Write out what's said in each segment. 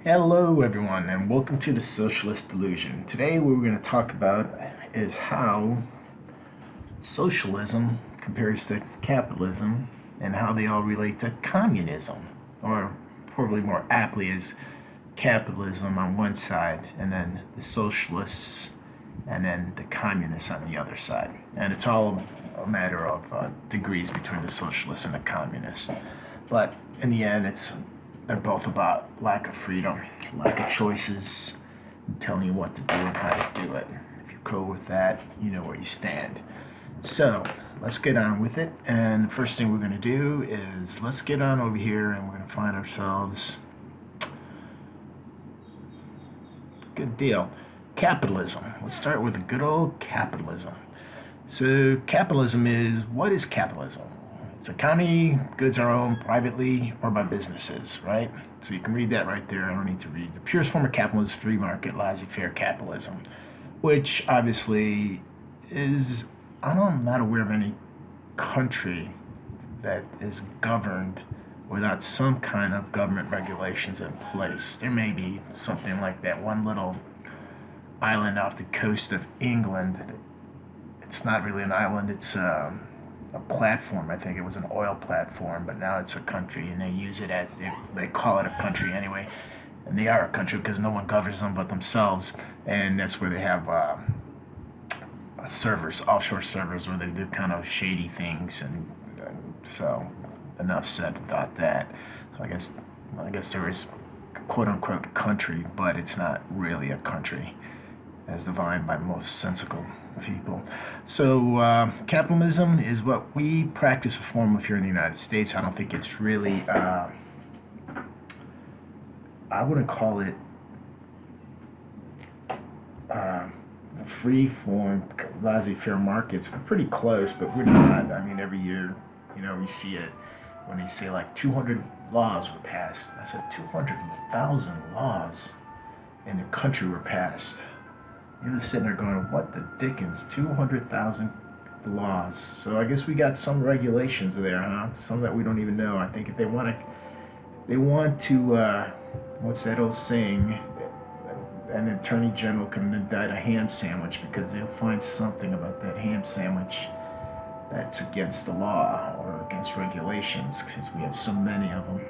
Hello everyone and welcome to the Socialist Delusion. Today what we're going to talk about is how socialism compares to capitalism and how they all relate to communism, or probably more aptly as capitalism on one side and then the socialists and then the communists on the other side. And it's all a matter of degrees between the socialists and the communists. But in the end, they're both about lack of freedom, lack of choices, and telling you what to do and how to do it. If you go with that, you know where you stand. So let's get on with it. And the first thing we're going to do is let's get on over here and we're going to find ourselves. Good deal. Capitalism. Let's start with the good old capitalism. So capitalism what is capitalism? It's economy, goods are owned privately or by businesses, right? So you can read that right there. I don't need to read. The purest form of capitalism is free market, laissez-faire capitalism, which obviously is, I'm not aware of any country that is governed without some kind of government regulations in place. There may be something like that one little island off the coast of England. It's not really an island, it's a platform. I think it was an oil platform, but now it's a country, and they use it as, they call it a country anyway, and they are a country because no one governs them but themselves, and that's where they have servers, offshore servers, where they do kind of shady things, and so enough said about that. So I guess there is quote-unquote country, but it's not really a country as defined by most sensible people. So capitalism is what we practice a form of here in the United States. I don't think it's really, I wouldn't call it free form, laissez-faire markets. We're pretty close, but we're not. I mean, every year, we see it when they say like 200 laws were passed. I said 200,000 laws in the country were passed. You're just sitting there going, what the dickens, 200,000 laws. So I guess we got some regulations there, huh? Some that we don't even know. I think if they want to, what's that old saying? An attorney general can indict a ham sandwich because they'll find something about that ham sandwich that's against the law or against regulations, because we have so many of them.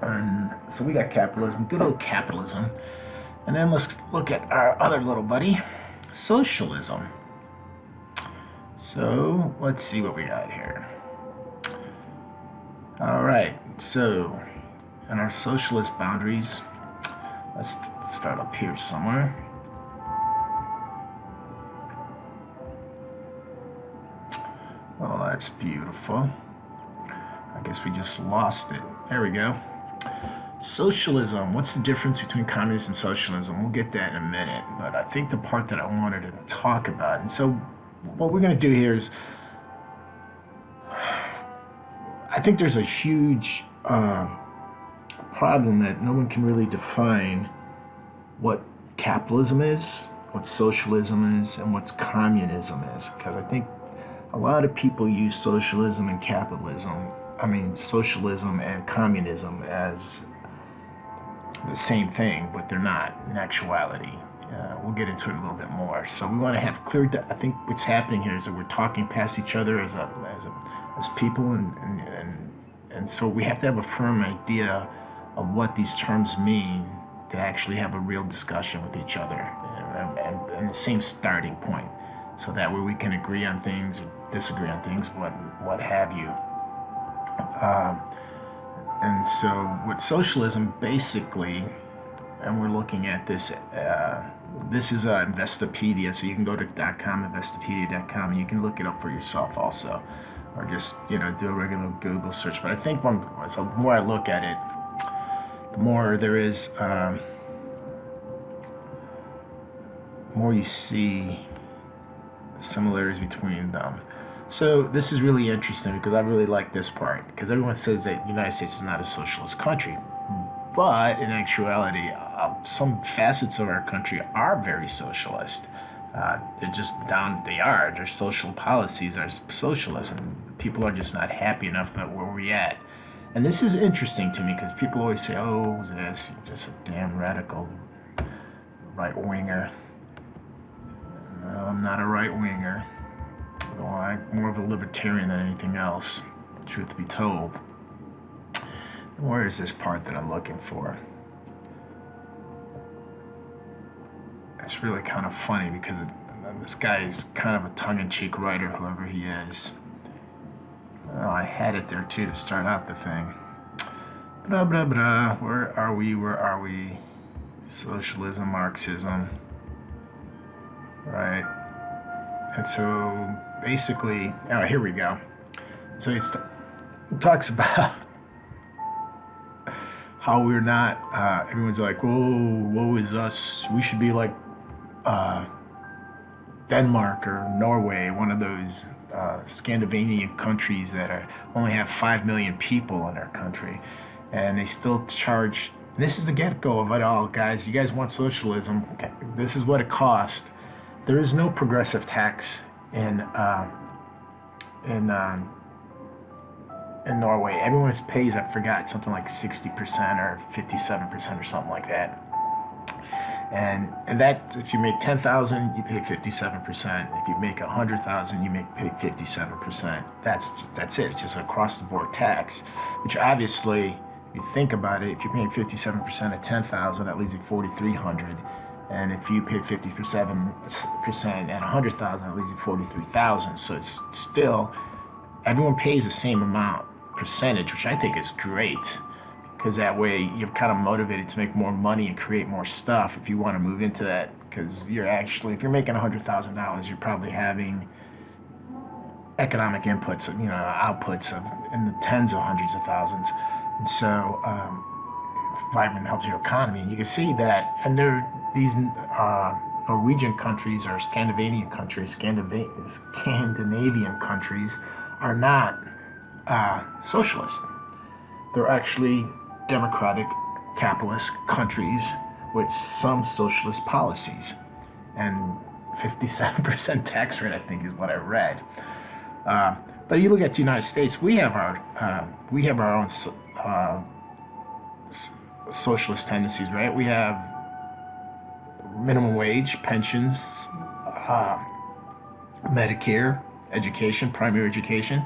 And so we got capitalism, good old capitalism. And then let's look at our other little buddy, socialism. So let's see what we got here. All right, so in our socialist boundaries, let's start up here somewhere. Oh, that's beautiful. I guess we just lost it. There we go. Socialism. What's the difference between communism and socialism? We'll get that in a minute, but I think the part that I wanted to talk about, and so what we're going to do here is, I think there's a huge problem that no one can really define what capitalism is, what socialism is, and what communism is, because I think a lot of people use socialism and socialism and communism as the same thing, but they're not in actuality. We'll get into it a little bit more. So we want to have clear. I think what's happening here is that we're talking past each other as people, and so we have to have a firm idea of what these terms mean to actually have a real discussion with each other, and the same starting point, so that way we can agree on things or disagree on things, what have you. And so with socialism, basically, and we're looking at this, this is Investopedia, so you can go to .com, Investopedia.com, and you can look it up for yourself also, or just, do a regular Google search. But I think the more I look at it, the more there is, more you see similarities between them. So this is really interesting because I really like this part, because everyone says that the United States is not a socialist country, but in actuality, some facets of our country are very socialist. Their social policies are socialist, and people are just not happy enough that where we're at. And this is interesting to me because people always say, oh, this, you're just a damn radical right-winger. No, I'm not a right-winger. Well, I'm more of a libertarian than anything else, truth be told. Where is this part that I'm looking for? It's really kind of funny because this guy is kind of a tongue-in-cheek writer, whoever he is. Oh, I had it there too to start out the thing. Blah, blah, blah. Where are we? Socialism, Marxism. Right. And so basically, oh, here we go. So it talks about how we're not, everyone's like, whoa, woe is us. We should be like Denmark or Norway, one of those Scandinavian countries that only have 5 million people in their country. And they still charge, this is the get-go of it all, guys. You guys want socialism, okay, this is what it costs. There is no progressive tax in Norway. Everyone pays, I forgot, something like 60% or 57% or something like that. And that, if you make 10,000, you pay 57%. If you make 100,000, you pay 57%. That's it. It's just an across-the-board tax, which obviously, if you think about it, if you're paying 57% of 10,000, that leaves you 4,300. And if you pay 57% at 100,000, that leaves you 43,000. So it's still, everyone pays the same amount percentage, which I think is great, because that way you're kind of motivated to make more money and create more stuff if you want to move into that. Because you're actually, if you're making $100,000, you're probably having economic inputs, outputs of in the tens of hundreds of thousands. And so, vitamin helps your economy. And you can see that, and these Norwegian countries or Scandinavian countries are not socialist. They're actually democratic capitalist countries with some socialist policies, and 57% tax rate, I think, is what I read. But you look at the United States, we have our own socialist tendencies, right? We have minimum wage, pensions, Medicare, education, primary education,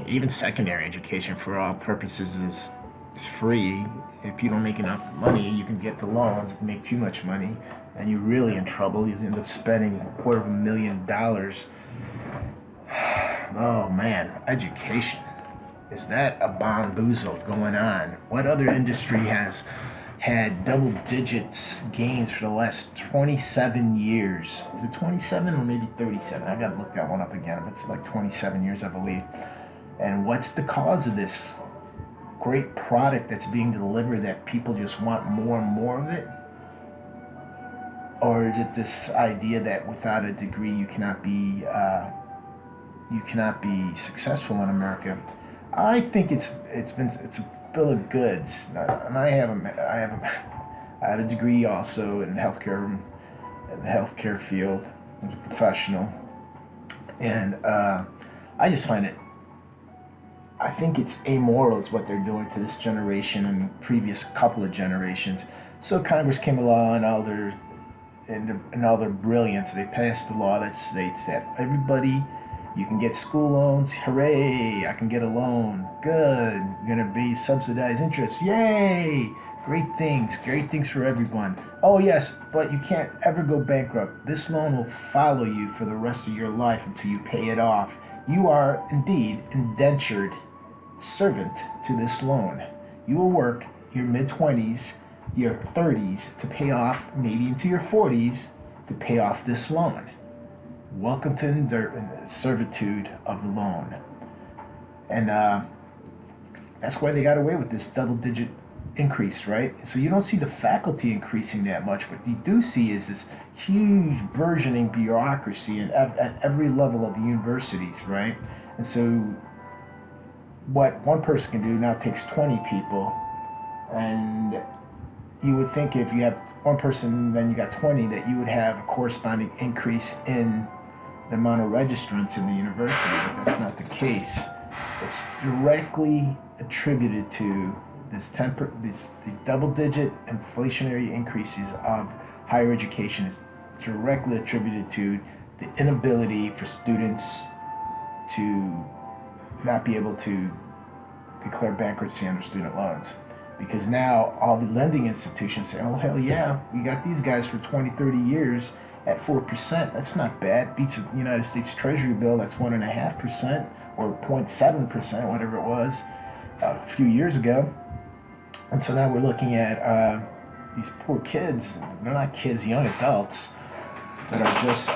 even secondary education for all purposes is free. If you don't make enough money, you can get the loans. If you make too much money, and you're really in trouble, you end up spending $250,000. Oh man, education. Is that a bamboozled going on? What other industry has had double digits gains for the last 27 years? Is it 27 or maybe 37? I gotta look that one up again. It's like 27 years, I believe. And what's the cause of this great product that's being delivered that people just want more and more of it? Or is it this idea that without a degree you cannot be successful in America? I think it's a bill of goods, and I have a degree also in the healthcare field as a professional, and I just find it. I think it's amoral is what they're doing to this generation and previous couple of generations. So Congress came along and all their brilliance, they passed a law that states that everybody, you can get school loans. Hooray, I can get a loan. Good. You're going to be subsidized interest. Yay! Great things for everyone. Oh yes, but you can't ever go bankrupt. This loan will follow you for the rest of your life until you pay it off. You are indeed indentured servant to this loan. You will work your mid-20s, your 30s to pay off, maybe into your 40s, to pay off this loan. Welcome to servitude of the loan. And that's why they got away with this double-digit increase, right? So you don't see the faculty increasing that much. What you do see is this huge burgeoning bureaucracy at every level of the universities, right? And so what one person can do now takes 20 people, and you would think if you have one person, then you got 20, that you would have a corresponding increase in the amount of registrants in the university, but that's not the case. It's directly attributed to these double-digit inflationary increases of higher education. Is directly attributed to the inability for students to not be able to declare bankruptcy on their student loans. Because now all the lending institutions say, oh, hell yeah, we got these guys for 20, 30 years at 4%. That's not bad. Beats the United States Treasury bill that's 1.5% or 0.7%, whatever it was, a few years ago. And so now we're looking at these poor kids. They're not kids, young adults that are just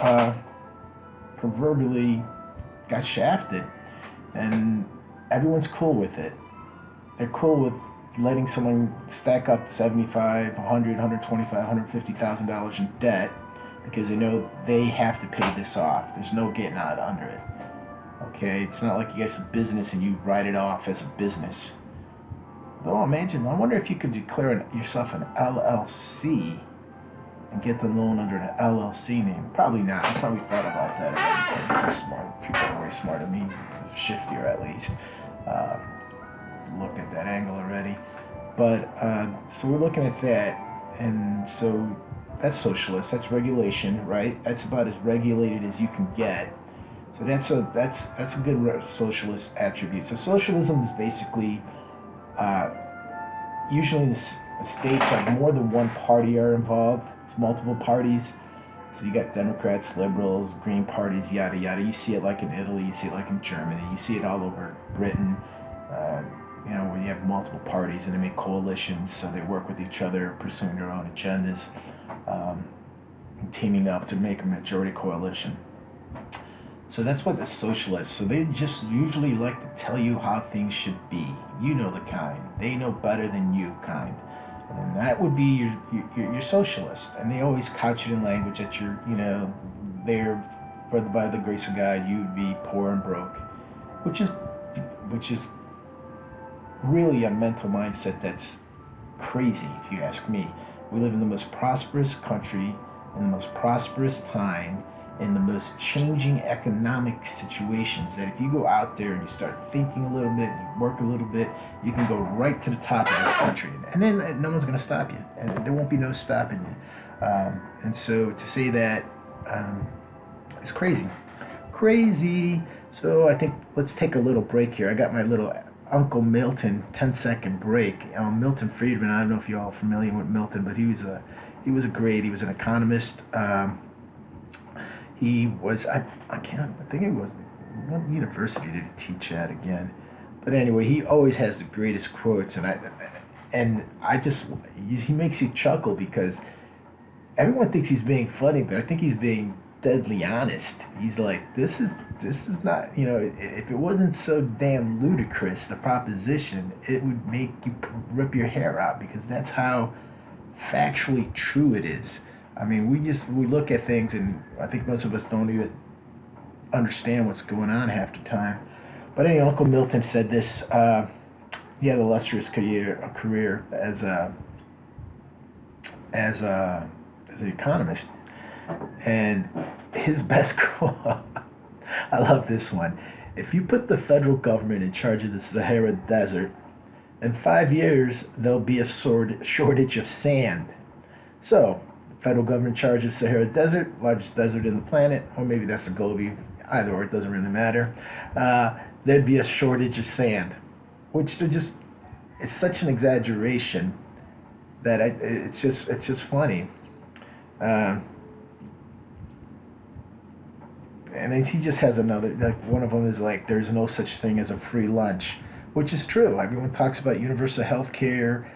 proverbially got shafted. And everyone's cool with it. They're cool with letting someone stack up $75,000, $100,000, $125,000, $150,000 in debt because they know they have to pay this off. There's no getting out under it. Okay, it's not like you guys a business and you write it off as a business. Though imagine, I wonder if you could declare yourself an LLC and get the loan under an LLC name. Probably not. I probably thought about that. I'm so smart. People are way smarter than me, shiftier at least. Looked at that angle already. But so we're looking at that, and so that's socialist. That's regulation, right? That's about as regulated as you can get. So that's a good socialist attribute. So socialism is basically usually the states have more than one party are involved. It's multiple parties. So you got Democrats, liberals, Green parties, yada yada. You see it like in Italy. You see it like in Germany. You see it all over Britain. Where you have multiple parties and they make coalitions, so they work with each other, pursuing their own agendas, and teaming up to make a majority coalition. So that's what the socialists. So they just usually like to tell you how things should be. You know the kind. They know better than you kind. And that would be your socialist. And they always couch it in language that they're, by the grace of God, you'd be poor and broke, which is really a mental mindset that's crazy, if you ask me. We live in the most prosperous country, in the most prosperous time, in the most changing economic situations, that if you go out there and you start thinking a little bit, you work a little bit, you can go right to the top of this country. And then no one's going to stop you. And there won't be no stopping you. And so to say that is crazy. Crazy. So I think let's take a little break here. I got my little Uncle Milton 10-second break. Milton Friedman, I don't know if you're all familiar with Milton, but he was an economist. He was, I think it was, what university did he teach at again? But anyway, he always has the greatest quotes, he makes you chuckle because everyone thinks he's being funny, but I think he's being deadly honest. He's like, this is not, if it wasn't so damn ludicrous, the proposition, it would make you rip your hair out, because that's how factually true it is. I mean, we look at things, and I think most of us don't even understand what's going on half the time. But anyway, Uncle Milton said this. He had an illustrious career as an economist, and his best quote, I love this one. If you put the federal government in charge of the Sahara Desert, in 5 years there'll be a shortage of sand. So, federal government charges Sahara Desert, largest desert in the planet, or maybe that's the Gobi, either or, it doesn't really matter. There'd be a shortage of sand, which it's such an exaggeration that it's just funny. And then he just has another, like one of them is like, there's no such thing as a free lunch, which is true. Everyone talks about universal health care.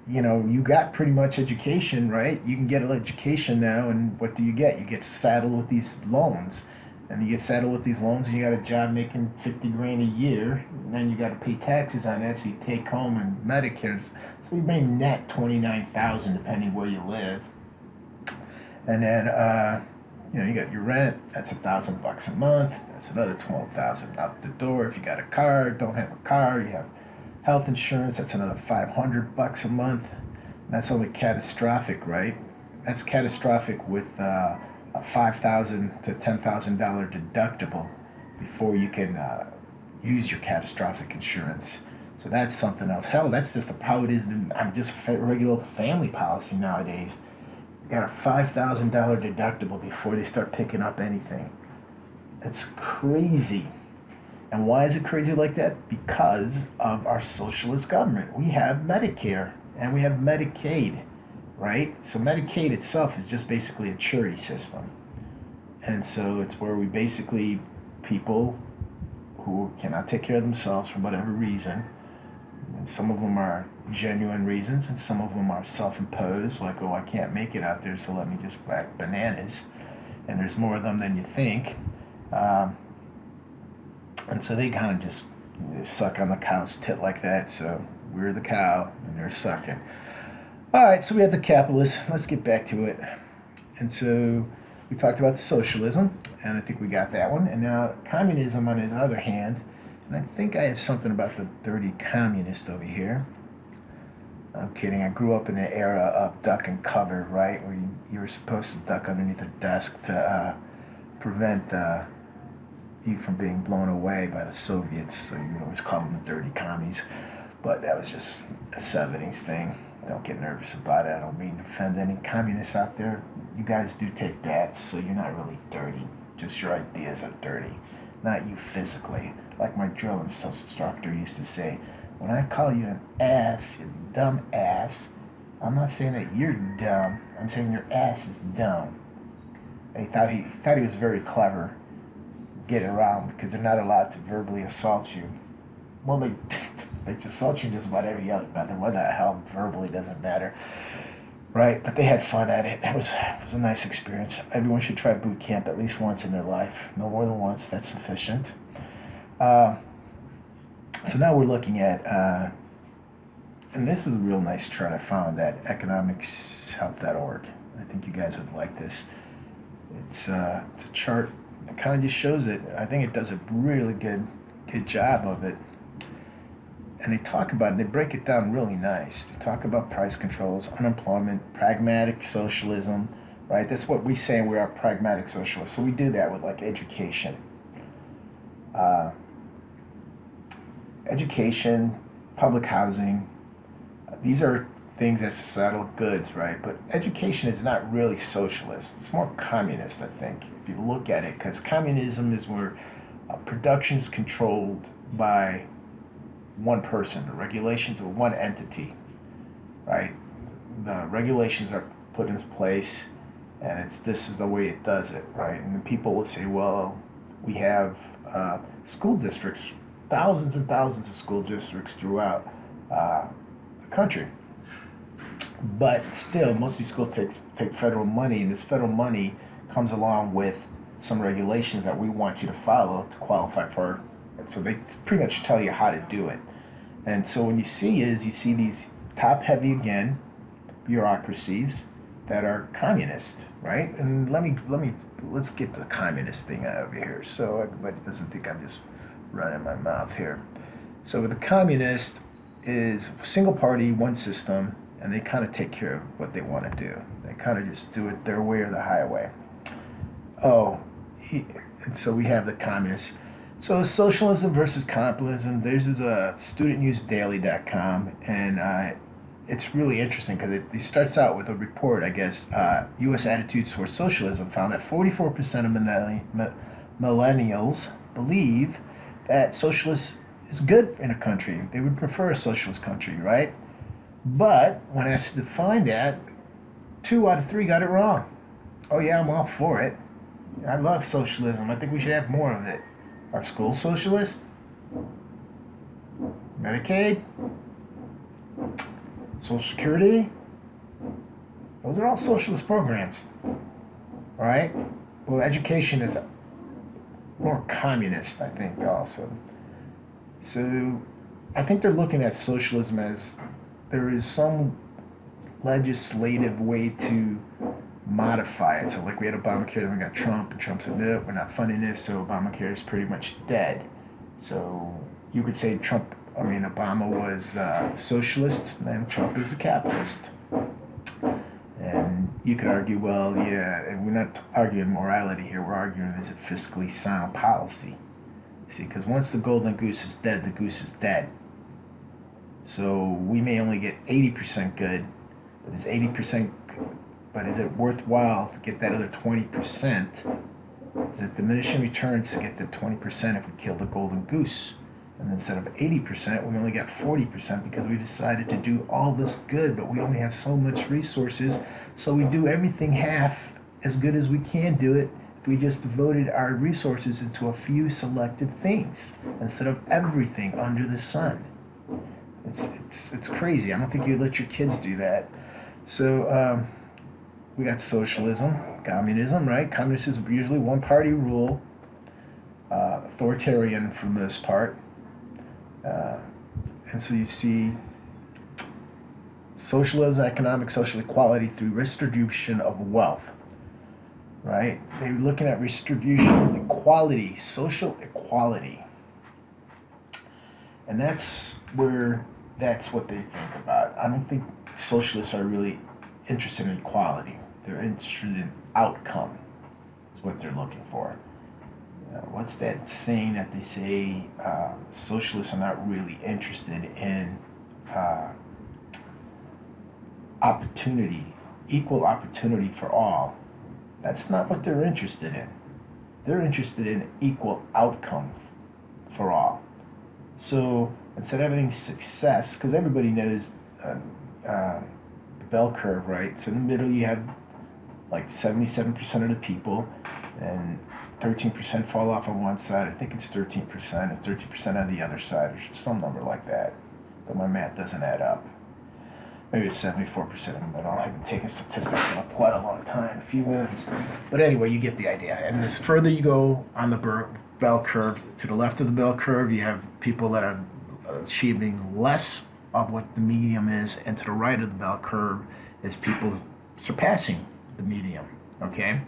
You got pretty much education, right? You can get an education now, and what do you get? You get saddled with these loans. And you get saddled with these loans, and you got a job making $50,000 a year, and then you got to pay taxes on that, so you take home and Medicare. So you may net $29,000 depending where you live. And then you got your rent, that's $1,000 a month, that's another $12,000 out the door. If you got a car, don't have a car, you have health insurance, that's another $500 a month. And that's only catastrophic, right? That's catastrophic with a $5,000 to $10,000 deductible before you can use your catastrophic insurance. So that's something else. Hell, that's just how it is on just regular family policy nowadays. You got a $5,000 deductible before they start picking up anything. It's crazy. And why is it crazy like that? Because of our socialist government. We have Medicare and we have Medicaid, right? So Medicaid itself is just basically a charity system. And so it's where we basically, people who cannot take care of themselves for whatever reason, and some of them are genuine reasons and some of them are self-imposed, like, oh, I can't make it out there, so let me just whack bananas. And there's more of them than you think. And so they kind of just suck on the cow's tit like that. So we're the cow and they're sucking. All right, so we have the capitalists. Let's get back to it. And so we talked about the socialism, and I think we got that one. And now communism, on the other hand, and I think I have something about the dirty communist over here. I'm kidding. I grew up in the era of duck and cover, right, where you were supposed to duck underneath a desk to prevent you from being blown away by the Soviets. So you always call them the dirty commies. But that was just a 70s thing. Don't get nervous about it. I don't mean to offend any communists out there. You guys do take baths, so you're not really dirty. Just your ideas are dirty, not you physically. Like my drill instructor used to say, when I call you an ass, you dumb ass, I'm not saying that you're dumb. I'm saying your ass is dumb. And he thought he was very clever. Get around because they're not allowed to verbally assault you. Well, they assault you just about every other method. What the hell, verbally doesn't matter, right? But they had fun at it. It was a nice experience. Everyone should try boot camp at least once in their life. No more than once. That's sufficient. So now we're looking at, and this is a real nice chart I found at economicshelp.org. I think you guys would like this. It's a chart. It kind of just shows it. I think it does a really good job of it. And they talk about it, they break it down really nice. They talk about price controls, unemployment, pragmatic socialism, right? That's what we say, we are pragmatic socialists. So we do that with like education. Education, public housing, these are things as societal goods, right? But education is not really socialist. It's more communist, I think, if you look at it, because communism is where production is controlled by one person. The regulations of one entity, right? The regulations are put in place, and this is the way it does it, right? And then people will say, well, we have school districts, thousands and thousands of school districts throughout the country. But still, most of these schools take federal money, and this federal money comes along with some regulations that we want you to follow to qualify for. So they pretty much tell you how to do it. And so when you see these top-heavy, again, bureaucracies that are communist, right? And let's get the communist thing out over here so everybody doesn't think I'm just running my mouth here. So the communist is single party, one system, and they kind of take care of what they want to do. They kind of just do it their way or the highway. And so we have the communists. So socialism versus capitalism, this is studentnewsdaily.com, and it's really interesting because it starts out with a report, I guess, U.S. attitudes towards socialism found that 44% of millennials believe that socialist is good in a country. They would prefer a socialist country, right? But when asked to define that, 2 out of 3 got it wrong. Oh yeah, I'm all for it. I love socialism. I think we should have more of it. Are schools socialist? Medicaid? Social Security? Those are all socialist programs. Right? Well, education is more communist, I think, also. So I think they're looking at socialism as there is some legislative way to modify it. So like we had Obamacare, then we got Trump, and Trump said, no, we're not funding this, so Obamacare is pretty much dead. So you could say Obama was socialist, and Trump is a capitalist. And you could argue, well, yeah, and we're not arguing morality here, we're arguing is it fiscally sound policy, See, because once the golden goose is dead, the goose is dead. So we may only get 80% good, but is 80%, but is it worthwhile to get that other 20%? Is it diminishing returns to get the 20% if we kill the golden goose? And instead of 80%, we only got 40% because we decided to do all this good, but we only have so much resources, so we do everything half as good as we can do it if we just devoted our resources into a few selective things instead of everything under the sun. It's crazy. I don't think you let your kids do that. So we got socialism, communism, right? Communism is usually one-party rule, authoritarian for the most part. And so you see socialism, economic social equality through redistribution of wealth, right? They're looking at redistribution, equality, social equality. And that's what they think about. I don't think socialists are really interested in equality. They're interested in outcome. Is what they're looking for. What's that saying that they say socialists are not really interested in opportunity, equal opportunity for all? That's not what they're interested in. They're interested in equal outcome for all. So instead of having success, because everybody knows the bell curve, right? So in the middle you have like 77% of the people, and 13% fall off on one side. I think it's 13%, and 13% on the other side, or some number like that. But my math doesn't add up. Maybe it's 74% in the middle. I've been taking statistics for quite a long time, a few minutes. But anyway, you get the idea. And as further you go on the bell curve, to the left of the bell curve, you have people that are achieving less of what the medium is, and to the right of the bell curve is people surpassing the medium, okay?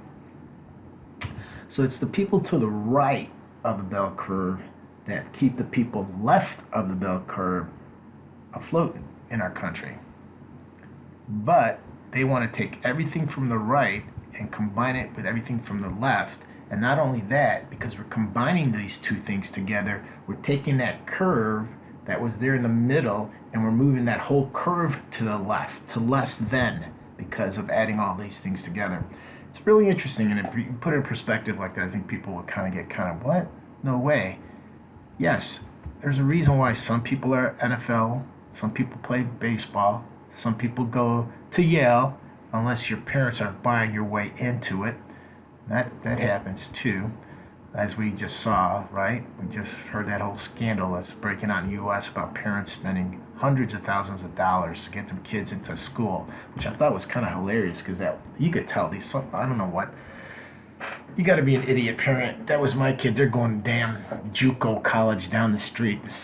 So it's the people to the right of the bell curve that keep the people left of the bell curve afloat in our country. But they want to take everything from the right and combine it with everything from the left. And not only that, because we're combining these two things together, we're taking that curve that was there in the middle and we're moving that whole curve to the left, to less than, because of adding all these things together. It's really interesting, and if you put it in perspective like that, I think people will kind of, what? No way. Yes, there's a reason why some people are NFL, some people play baseball, some people go to Yale, unless your parents are buying your way into it. That happens too, as we just saw, right? We just heard that whole scandal that's breaking out in the U.S. about parents spending hundreds of thousands of dollars to get their kids into school, which I thought was kind of hilarious, because that you could tell these, I don't know what, you got to be an idiot parent. That was my kid. They're going to damn JUCO college down the street, the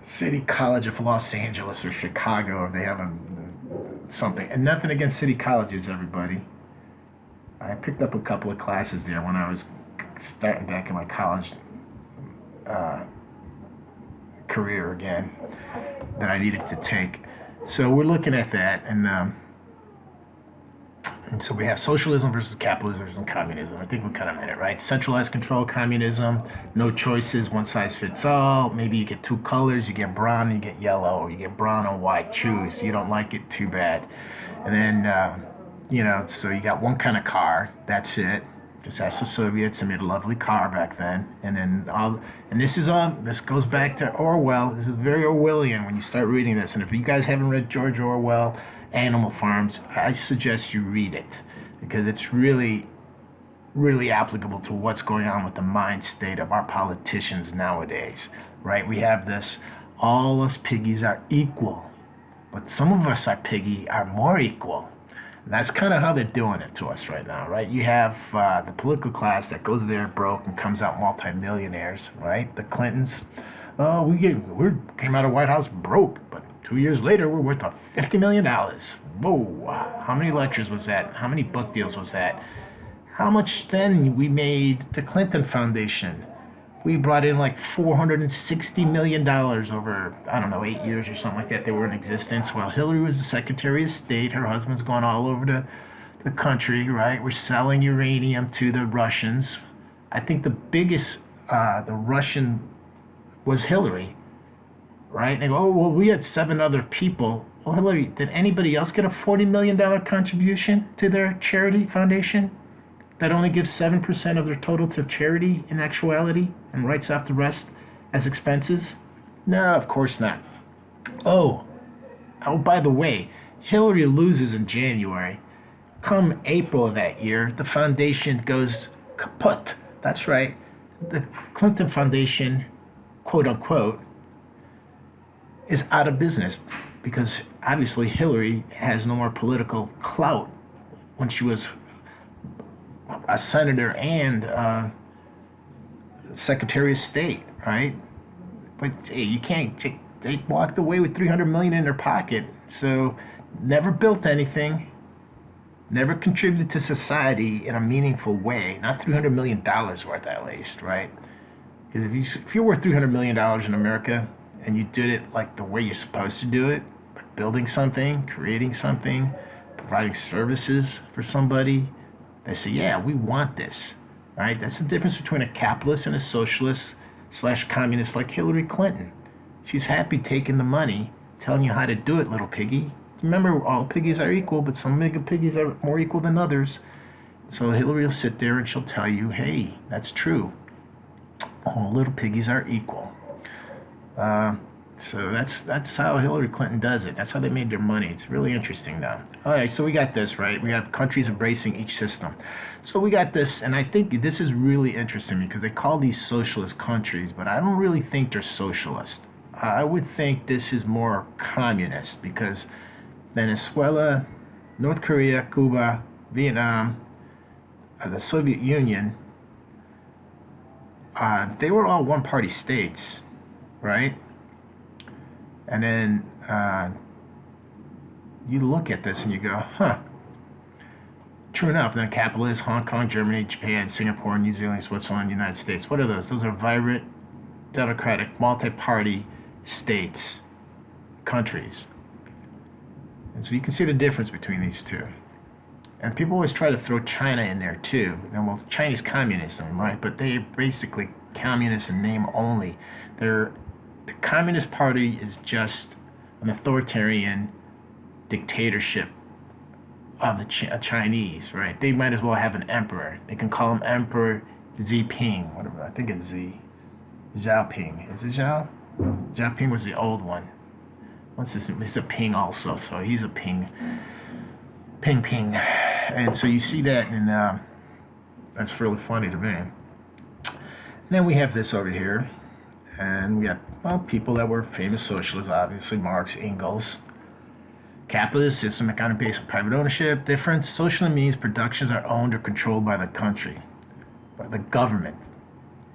City College of Los Angeles or Chicago, or they have something. And nothing against city colleges, everybody. I picked up a couple of classes there when I was starting back in my college career again that I needed to take. So we're looking at that, and so we have socialism versus capitalism versus communism. I think we kind of meant it, right? Centralized control communism, no choices, one size fits all. Maybe you get two colors, you get brown and you get yellow, or you get brown and white. Choose. You don't like it, too bad. And then, so you got one kind of car, that's it. Just ask the Soviets. They made a lovely car back then. And then this goes back to Orwell. This is very Orwellian when you start reading this. And if you guys haven't read George Orwell, Animal Farms, I suggest you read it, because it's really, really applicable to what's going on with the mind state of our politicians nowadays, right? We have this, all us piggies are equal, but some of us are more equal. And that's kind of how they're doing it to us right now, right? You have the political class that goes there broke and comes out multimillionaires, right? The Clintons, we came out of White House broke, but 2 years later we're worth $50 million. Whoa! How many lectures was that? How many book deals was that? How much then we made the Clinton Foundation? We brought in like $460 million over, 8 years or something like that. They were in existence. While Hillary was the Secretary of State, her husband's gone all over the country, right? We're selling uranium to the Russians. I think the biggest, the Russian was Hillary, right? And they go, oh, well, we had 7 other people. Well, Hillary, did anybody else get a $40 million contribution to their charity foundation that only gives 7% of their total to charity in actuality and writes off the rest as expenses? No, of course not. Oh, by the way, Hillary loses in January. Come April of that year, the foundation goes kaput. That's right. The Clinton Foundation, quote unquote, is out of business because obviously Hillary has no more political clout when she was a senator and Secretary of State, right? But hey, you can't. They walked away with $300 million in their pocket, so never built anything, never contributed to society in a meaningful way. Not $300 million worth, at least, right? Because if you're worth $300 million in America and you did it like the way you're supposed to do it, building something, creating something, providing services for somebody, they say, yeah, we want this, right? That's the difference between a capitalist and a socialist / communist like Hillary Clinton. She's happy taking the money, telling you how to do it, little piggy. Remember, all piggies are equal, but some mega piggies are more equal than others. So Hillary will sit there and she'll tell you, hey, that's true. All little piggies are equal. So that's how Hillary Clinton does it. That's how they made their money. It's really interesting now. All right, so we got this, right? We have countries embracing each system. So we got this, and I think this is really interesting because they call these socialist countries, but I don't really think they're socialist. I would think this is more communist because Venezuela, North Korea, Cuba, Vietnam, the Soviet Union, they were all one-party states, right? And then you look at this and you go, huh. True enough, then capitalists, Hong Kong, Germany, Japan, Singapore, New Zealand, Switzerland, United States. What are those? Those are vibrant, democratic, multi-party states, countries. And so you can see the difference between these two. And people always try to throw China in there too. Now, well, Chinese communism, right? But they're basically communist in name only. The Communist Party is just an authoritarian dictatorship of the Chinese, right? They might as well have an emperor. They can call him Emperor Xiping, whatever. I think it's Xiaoping. Is it Xiao? Xiaoping was the old one. What's this? It's a Ping also, so he's a Ping. Ping. And so you see that, and that's really funny to me. And then we have this over here, and we have, well, people that were famous socialists, obviously, Marx, Engels. Capitalist system, economy based on private ownership. Difference, socialism means productions are owned or controlled by the country, by the government.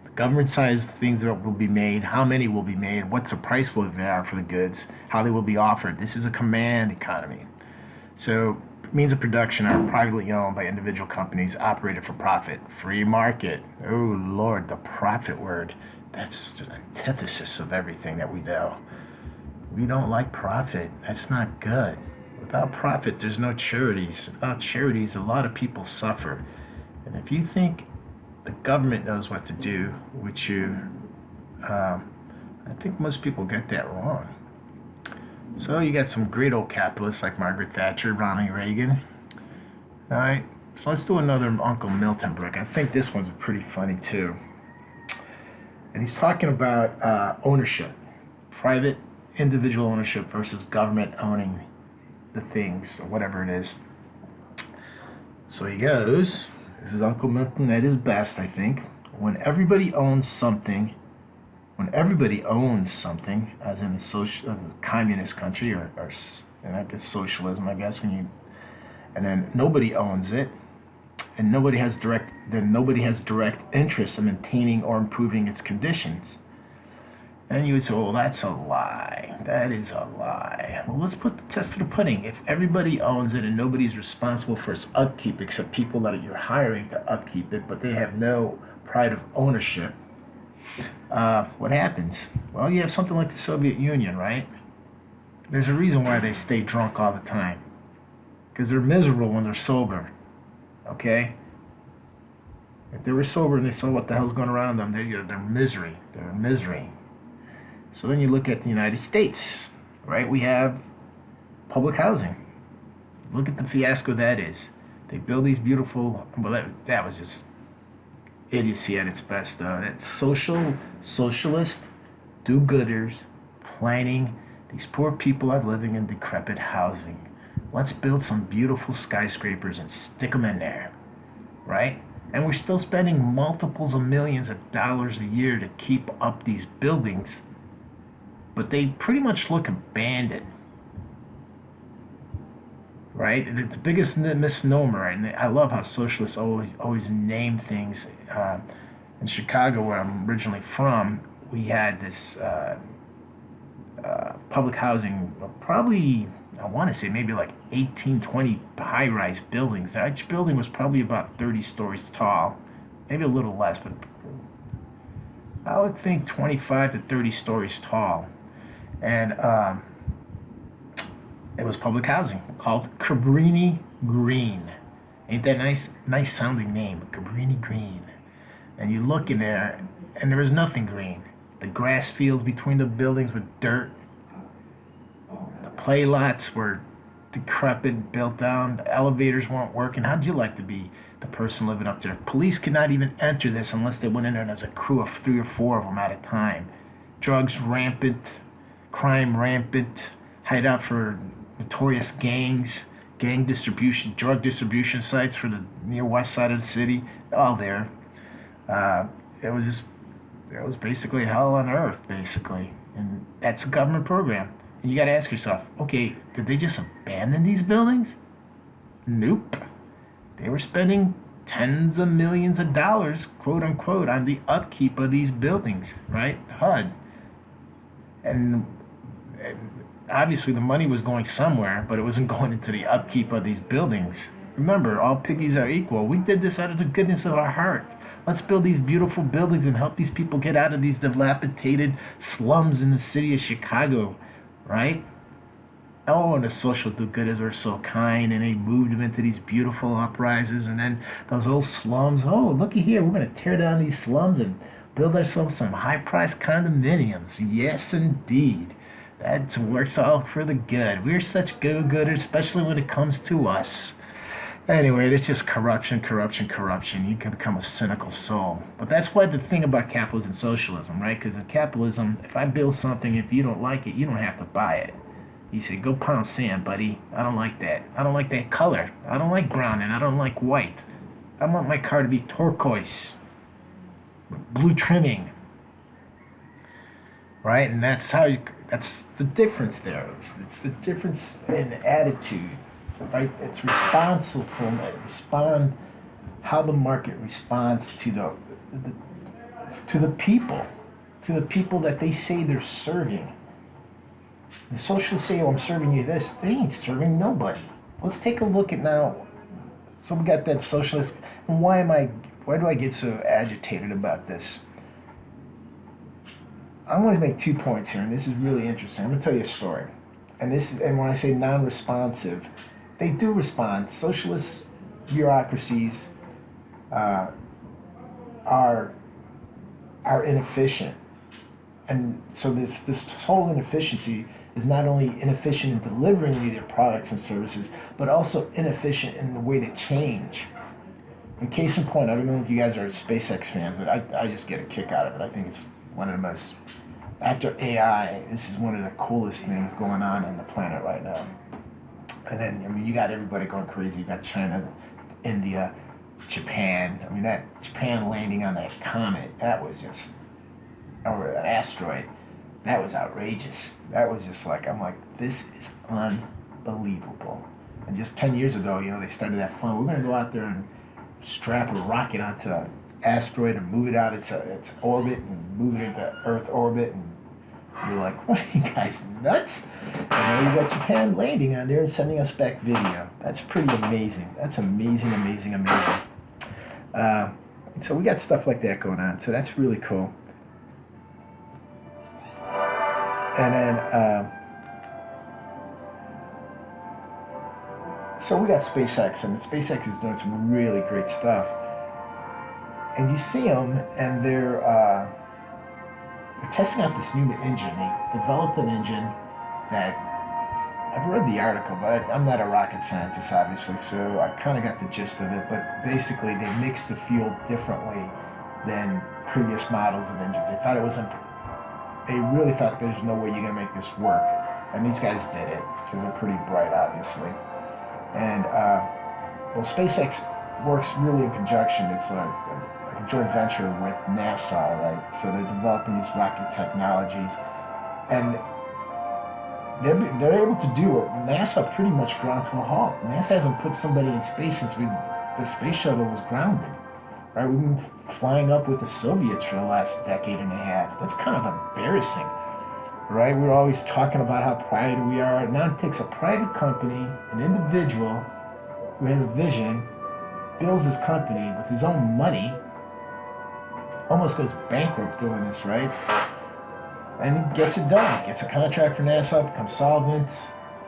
The government decides things that will be made, how many will be made, what's the price will be for the goods, how they will be offered. This is a command economy. So means of production are privately owned by individual companies operated for profit. Free market. Oh Lord, the profit word. That's just an antithesis of everything that we know. We don't like profit. That's not good. Without profit, there's no charities. Without charities, a lot of people suffer. And if you think the government knows what to do, which I think most people get that wrong. So you got some great old capitalists like Margaret Thatcher, Ronald Reagan. All right, so let's do another Uncle Milton book. I think this one's pretty funny too. And he's talking about ownership, private individual ownership versus government owning the things or whatever it is. So he goes, this is Uncle Milton at his best, I think. When everybody owns something, as in a communist country or and I guess socialism, I guess, and then nobody owns it, and nobody has direct interest in maintaining or improving its conditions. And you would say, well, that's a lie. That is a lie. Well, let's put the test to the pudding. If everybody owns it and nobody's responsible for its upkeep except people that you're hiring to upkeep it, but they have no pride of ownership, what happens? Well, you have something like the Soviet Union, right? There's a reason why they stay drunk all the time. Because they're miserable when they're sober. Okay? If they were sober and they saw what the hell's going around them, they're misery. They're in misery. So then you look at the United States, right? We have public housing. Look at the fiasco that is. They build these beautiful, well, that was just idiocy at its best. That socialist do-gooders planning. These poor people are living in decrepit housing. Let's build some beautiful skyscrapers and stick them in there, right? And we're still spending multiples of millions of dollars a year to keep up these buildings, but they pretty much look abandoned, right? And it's the biggest misnomer, and I love how socialists always name things. In Chicago, where I'm originally from, we had this public housing, probably, I want to say maybe like 18, 20 high-rise buildings. Each building was probably about 30 stories tall, maybe a little less, but I would think 25 to 30 stories tall. And it was public housing called Cabrini Green. Ain't that nice? Nice sounding name, Cabrini Green. And you look in there, and there was nothing green. The grass fields between the buildings were dirt. The play lots were decrepit, built down. The elevators weren't working. How'd you like to be the person living up there? Police could not even enter this unless they went in there and as a crew of 3 or 4 of them at a time. Drugs rampant, crime rampant, hideout for notorious gangs, gang distribution, drug distribution sites for the near west side of the city, all there. It was basically hell on earth, basically. And that's a government program. And you got to ask yourself, okay, did they just abandon these buildings? Nope. They were spending tens of millions of dollars, quote unquote, on the upkeep of these buildings, right? HUD. And obviously the money was going somewhere, but it wasn't going into the upkeep of these buildings. Remember, all piggies are equal. We did this out of the goodness of our heart. Let's build these beautiful buildings and help these people get out of these dilapidated slums in the city of Chicago, right? Oh, and the social do-gooders were so kind, and they moved them into these beautiful uprises, and then those old slums. Oh, looky here, we're going to tear down these slums and build ourselves some high-priced condominiums. Yes, indeed. That works all for the good. We're such go-gooders, especially when it comes to us. Anyway, it's just corruption. You can become a cynical soul. But that's why the thing about capitalism and socialism, right? Because in capitalism, if I build something, if you don't like it, you don't have to buy it. You say, go pound sand, buddy. I don't like that. I don't like that color. I don't like brown, and I don't like white. I want my car to be turquoise, blue trimming, right? And that's the difference there. It's the difference in attitude. Right, it's responsible how the market responds to the people that they say they're serving. The socialists say, "Oh, I'm serving you this." They ain't serving nobody. Let's take a look at now. So we got that socialist, and why do I get so agitated about this? I'm going to make 2 points here, and this is really interesting. I'm going to tell you a story, and when I say non-responsive, they do respond. Socialist bureaucracies are inefficient, and so this whole inefficiency is not only inefficient in delivering their products and services, but also inefficient in the way they change. In case in point, I don't know if you guys are SpaceX fans, but I just get a kick out of it. I think it's one of the most, after AI, this is one of the coolest things going on the planet right now. And then, I mean, you got everybody going crazy. You got China, India, Japan. I mean, that Japan landing on that comet, that was just, or an asteroid, that was outrageous. That was just like, I'm like, this is unbelievable. And just 10 years ago, they started that fun. We're going to go out there and strap a rocket onto an asteroid and move it out its orbit and move it into Earth orbit. And you're like, what are you guys, nuts? And you got Japan landing on there and sending us back video. That's pretty amazing. That's amazing. So we got stuff like that going on. So that's really cool. And then, so we got SpaceX, and SpaceX is doing some really great stuff. And you see them, and they're they're testing out this new engine. They developed an engine that, I've read the article, but I'm not a rocket scientist, obviously, so I kind of got the gist of it. But basically, they mixed the fuel differently than previous models of engines. They thought it was, they really thought there's no way you're gonna make this work, and these guys did it because they're pretty bright, obviously. And well, SpaceX works really in conjunction. It's like a joint venture with NASA, right? So they're developing these rocket technologies, and they're able to do what NASA pretty much ground to a halt. NASA hasn't put somebody in space since the space shuttle was grounded. Right? We've been flying up with the Soviets for the last decade and a half. That's kind of embarrassing. Right? We're always talking about how proud we are. Now it takes a private company, an individual who has a vision, builds his company with his own money, almost goes bankrupt doing this, right? And he gets it done. Gets a contract for NASA, becomes solvent.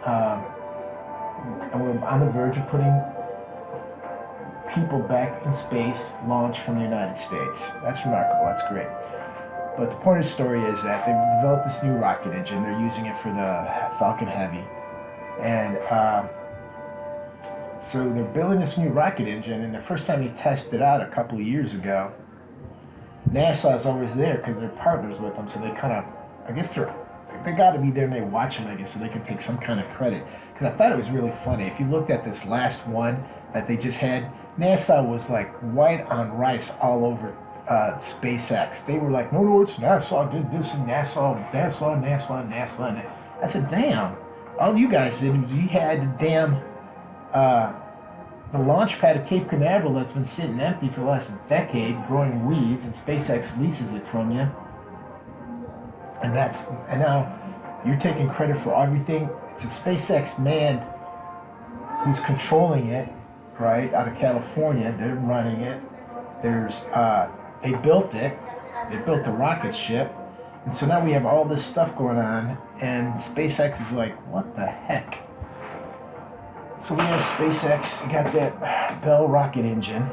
And we're on the verge of putting people back in space, launched from the United States. That's remarkable. That's great. But the point of the story is that they've developed this new rocket engine. They're using it for the Falcon Heavy. And so they're building this new rocket engine, and the first time they tested it out a couple of years ago, NASA is always there because they're partners with them, so they kind of, I guess they got to be there and they watch them, I guess, so they can take some kind of credit. Because I thought it was really funny. If you looked at this last one that they just had, NASA was like white on rice all over SpaceX. They were like, no, it's NASA, did this, and NASA. And I said, damn, all you guys did was you had the damn the launch pad at Cape Canaveral that's been sitting empty for the last decade, growing weeds, and SpaceX leases it from you. And now you're taking credit for everything. It's a SpaceX man who's controlling it, right, out of California. They're running it. They built it. They built the rocket ship. And so now we have all this stuff going on, and SpaceX is like, what the heck? So we have SpaceX, you got that Bell rocket engine,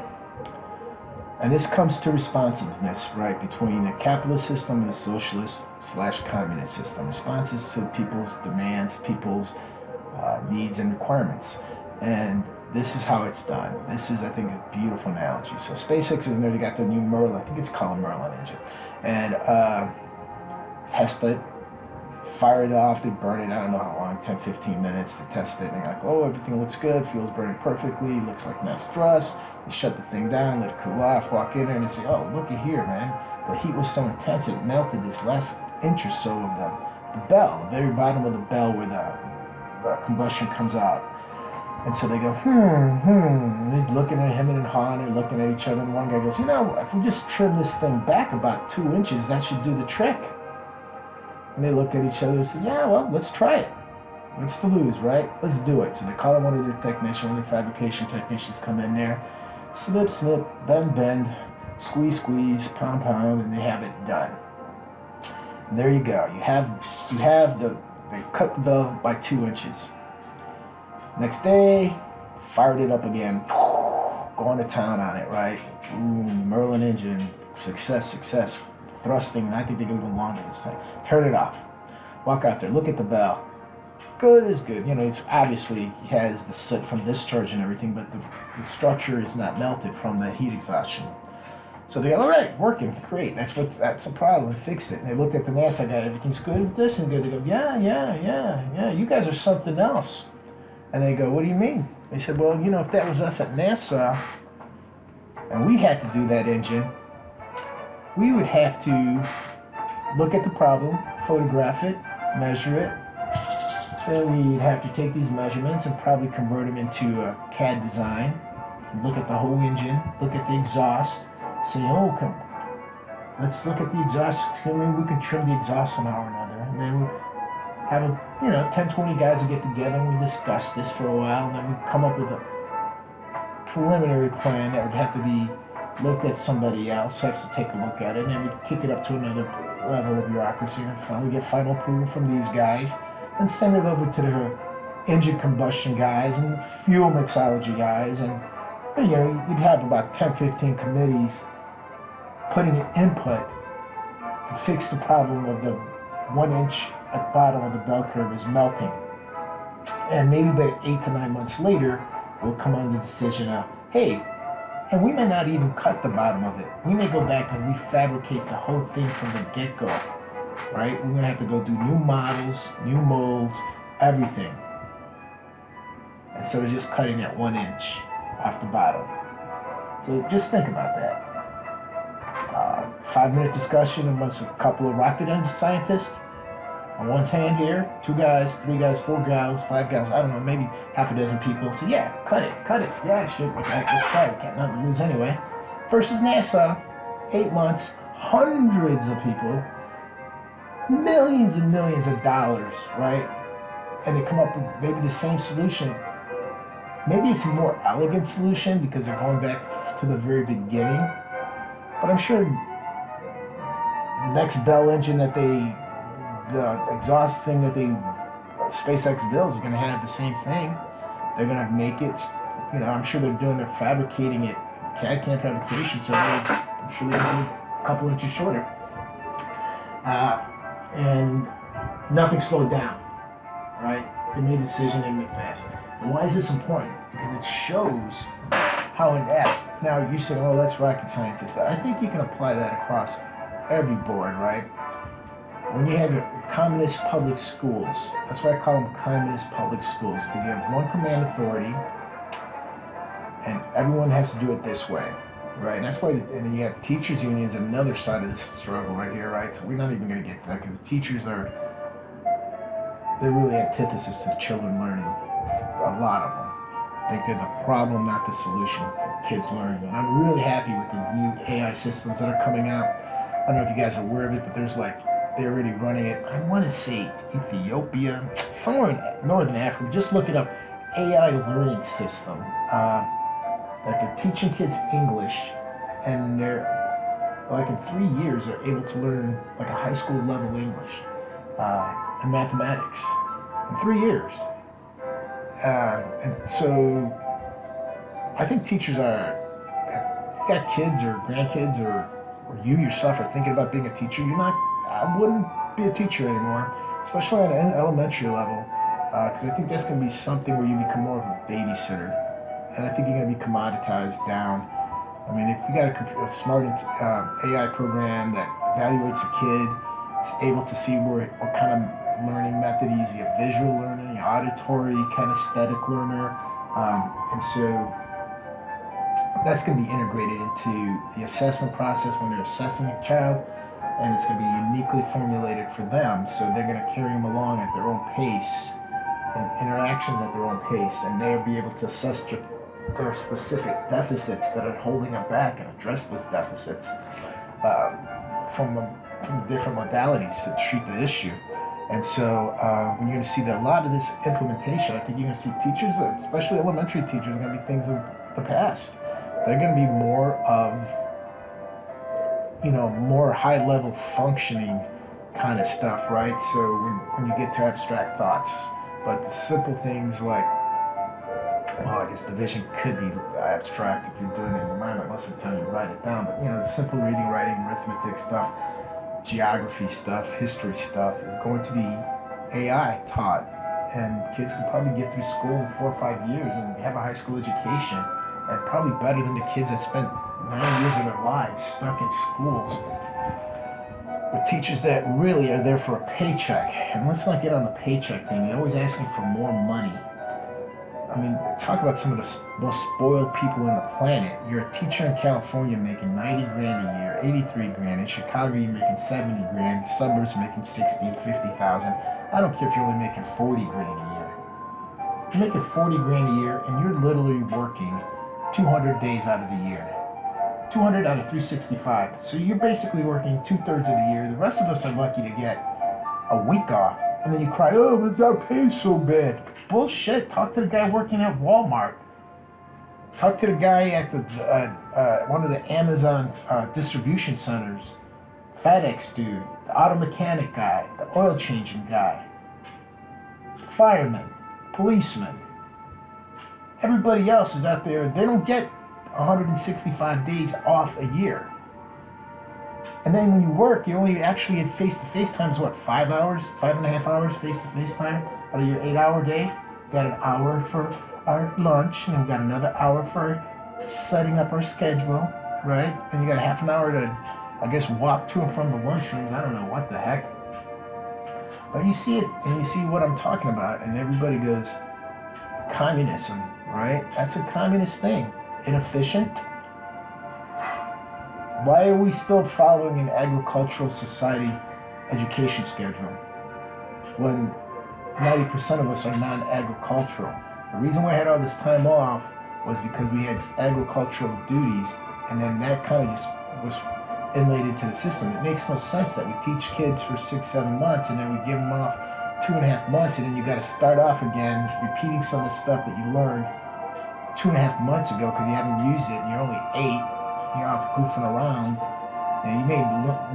and this comes to responsiveness, right, between the capitalist system and the socialist/communist system. Responses to people's demands, people's needs and requirements. And this is how it's done. This is, I think, a beautiful analogy. So SpaceX is in there, they got their new Merlin, I think it's called a Merlin engine, and test it. Fire it off, they burn it, I don't know how long, 10, 15 minutes to test it, and they're like, oh, everything looks good, fuel's burning perfectly, looks like nice thrust. They shut the thing down, let it cool off, walk in there, and they say, oh, look at here, man. The heat was so intense, it melted this last inch or so of the bell, the very bottom of the bell where the combustion comes out. And so they go, and they're looking at him and hawing, and looking at each other, and one guy goes, you know, if we just trim this thing back about 2 inches, that should do the trick. And they look at each other and say, yeah, well, let's try it. What's to lose, right? Let's do it. So they call one of their technicians, one of the fabrication technicians come in there, snip, bend, squeeze, pound, and they have it done. And there you go. You have they cut the bell by 2 inches. Next day, fired it up again, going to town on it, right? Merlin engine, success. Thrusting, and I think they go even longer this time. Turn it off. Walk out there. Look at the bell. Good is good. You know, it's obviously has the soot from discharge and everything, but the structure is not melted from the heat exhaustion. So they go, all right, working, great. That's a problem. We fixed it. And they looked at the NASA guy. Everything's good with this, and they go, yeah. You guys are something else. And they go, what do you mean? They said, well, you know, if that was us at NASA, and we had to do that engine, we would have to look at the problem, photograph it, measure it. Then we'd have to take these measurements and probably convert them into a CAD design. Look at the whole engine, look at the exhaust. Say, oh, let's look at the exhaust. We can trim the exhaust somehow or another. And then we have 10, 20 guys who get together and we discuss this for a while. And then we come up with a preliminary plan that would have to be looked at somebody else, has to take a look at it, and then we kick it up to another level of bureaucracy and finally get final approval from these guys and send it over to the engine combustion guys and fuel mixology guys, and you'd have about 10, 15 committees putting input to fix the problem of the 1 inch at the bottom of the bell curve is melting. And maybe about 8 to 9 months later, we'll come on the decision of, hey, and we may not even cut the bottom of it. We may go back and refabricate the whole thing from the get-go, right? We're going to have to go do new models, new molds, everything. Instead of just cutting that 1 inch off the bottom. So just think about that. 5-minute discussion amongst a couple of rocket engine scientists. On one's hand here, 2 guys, 3 guys, 4 gals, 5 gals, I don't know, maybe half a dozen people. So yeah, cut it. Yeah, shit, okay, let's try it. Can't nothing to lose anyway. Versus NASA, 8 months, hundreds of people, millions and millions of dollars, right? And they come up with maybe the same solution. Maybe it's a more elegant solution because they're going back to the very beginning. But I'm sure the next Bell engine that the exhaust thing that SpaceX builds is going to have the same thing. They're going to make it, I'm sure they're fabricating it, CAD/CAM fabrication, so I'm sure they're going to be a couple inches shorter. And nothing slowed down, right? They made a decision and made it fast. And why is this important? Because it shows how inept. Now, you say, oh, that's rocket scientist, but I think you can apply that across every board, right? When you have your communist public schools, that's why I call them communist public schools, because you have one command authority, and everyone has to do it this way, right? And that's why, and then you have teachers' unions, another side of this struggle right here, right? So we're not even going to get to that, because the teachers they're really antithesis to the children learning, a lot of them. I think they're the problem, not the solution for kids learning. And I'm really happy with these new AI systems that are coming out. I don't know if you guys are aware of it, but they're already running it. I want to say it's Ethiopia, somewhere in northern Africa. Just look it up. AI learning system. That they're teaching kids English, and they're, like in 3 years, they're able to learn like a high school level English and mathematics in 3 years. And so I think teachers are, if you got kids or grandkids or you yourself are thinking about being a teacher, I wouldn't be a teacher anymore, especially at an elementary level, because I think that's going to be something where you become more of a babysitter, and I think you're going to be commoditized down. I mean, if you got a smart AI program that evaluates a kid, it's able to see what kind of learning method he's, you have visual learning, auditory, kinesthetic learner, and so that's going to be integrated into the assessment process when they're assessing a child, and it's going to be uniquely formulated for them, so they're going to carry them along at their own pace and interactions at their own pace, and they'll be able to assess their specific deficits that are holding them back and address those deficits from the different modalities to treat the issue. And so when you're going to see that a lot of this implementation, I think you're going to see teachers, especially elementary teachers, are going to be things of the past. They're going to be more of, more high-level functioning kind of stuff, right? So when you get to abstract thoughts, but the simple things like, well, I guess division could be abstract if you're doing it in your mind, unless I'm telling you to write it down. But the simple reading, writing, arithmetic stuff, geography stuff, history stuff is going to be AI taught, and kids can probably get through school in 4 or 5 years and have a high school education, and probably better than the kids that spent 9 years of their lives stuck in schools with teachers that really are there for a paycheck. And let's not get on the paycheck thing. They're always asking for more money. I mean, talk about some of the most spoiled people on the planet. You're a teacher in California making 90 grand a year, 83 grand. In Chicago, you're making 70 grand. Suburbs making 60, 50,000. I don't care if you're only making 40 grand a year. You're making 40 grand a year, and you're literally working 200 days out of the year. 200 out of 365. So you're basically working 2/3 of the year. The rest of us are lucky to get a week off. And then you cry, oh, but our pay's so bad. Bullshit. Talk to the guy working at Walmart. Talk to the guy at the one of the Amazon distribution centers. FedEx dude. The auto mechanic guy. The oil changing guy. Fireman. Policeman. Everybody else is out there. They don't get 165 days off a year. And then when you work, you only actually in face-to-face time is what, 5 hours, 5.5 hours face-to-face time out of your 8-hour day. We got an hour for our lunch, and then we got another hour for setting up our schedule, right? And you got half an hour to, I guess, walk to and from the lunchrooms. I don't know what the heck. But you see it, and you see what I'm talking about, and everybody goes, communism, right? That's a communist thing. Inefficient. Why are we still following an agricultural society education schedule when 90% of us are non-agricultural? The reason why I had all this time off was because we had agricultural duties, and then that kind of just was inlaid into the system. It makes no sense that we teach kids for 6-7 months, and then we give them off 2.5 months, and then you got to start off again repeating some of the stuff that you learned 2.5 months ago because you haven't used it, and you're only 8. You're off goofing around, and you may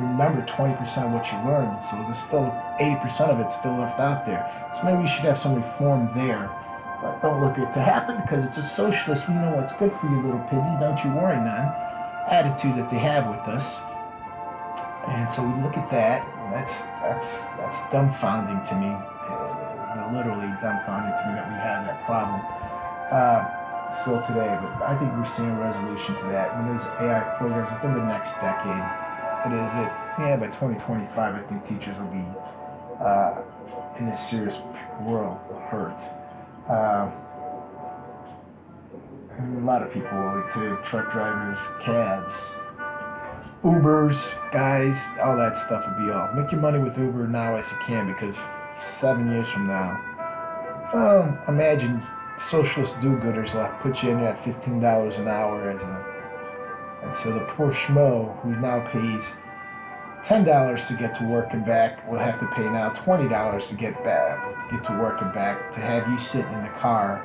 remember 20% of what you learned, so there's still 80% of it still left out there. So maybe we should have some reform there. But don't look at it to happen because it's a socialist. We know what's good for you, little piggy. Don't you worry none. Attitude that they have with us, and so we look at that. And that's dumbfounding to me. Literally dumbfounding to me that we have that problem. Still today, but I think we're seeing a resolution to that. When those AI programs within the next decade, by 2025, I think teachers will be in a serious world hurt. A lot of people too, truck drivers, cabs, Ubers, guys, all that stuff will be off. Make your money with Uber now as you can, because 7 years from now, imagine socialist do-gooders will put you in at $15 an hour and so the poor schmo who now pays $10 to get to work and back will have to pay now $20 to get to work and back, to have you sit in the car,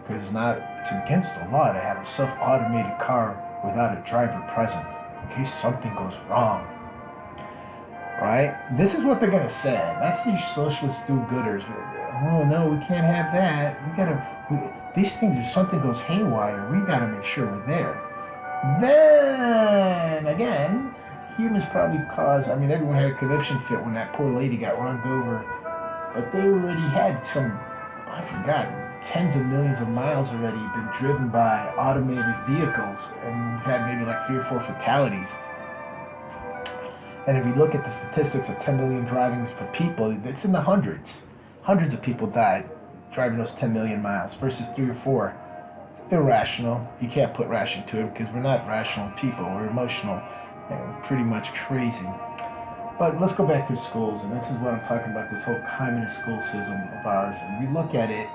because it's against the law to have a self-automated car without a driver present in case something goes wrong. Right? This is what they're going to say. That's these socialist do-gooders. Oh no, we can't have that. These things, if something goes haywire, we gotta make sure we're there. Then again, humans probably everyone had a conniption fit when that poor lady got run over. But they already had tens of millions of miles already been driven by automated vehicles, and we've had maybe like 3 or 4 fatalities. And if you look at the statistics of 10 million drivings for people, it's in the hundreds. Hundreds of people died driving those 10 million miles versus 3 or 4. It's irrational. You can't put ration to it because we're not rational people. We're emotional and pretty much crazy. But let's go back to the schools, and this is what I'm talking about, this whole communist school system of ours. And we look at it,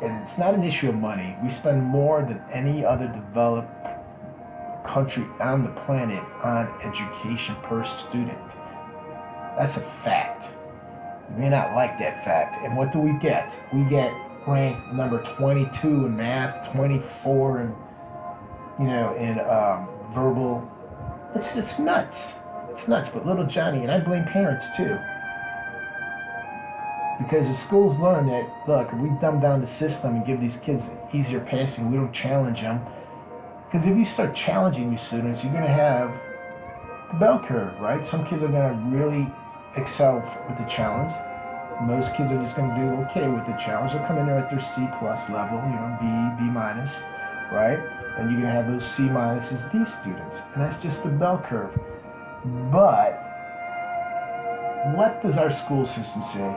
and it's not an issue of money. We spend more than any other developed country on the planet on education per student. That's a fact. You may not like that fact. And what do we get? We get ranked number 22 in math, 24 in verbal. It's nuts. It's nuts. But little Johnny, and I blame parents too, because the schools learn that, look, if we dumb down the system and give these kids easier passing, we don't challenge them. Because if you start challenging your students, you're going to have the bell curve, right? Some kids are going to really excel with the challenge. Most kids are just going to do okay with the challenge. They'll come in there at their C+ level, B minus, right? And you're going to have those C minuses, D students. And that's just the bell curve. But what does our school system say?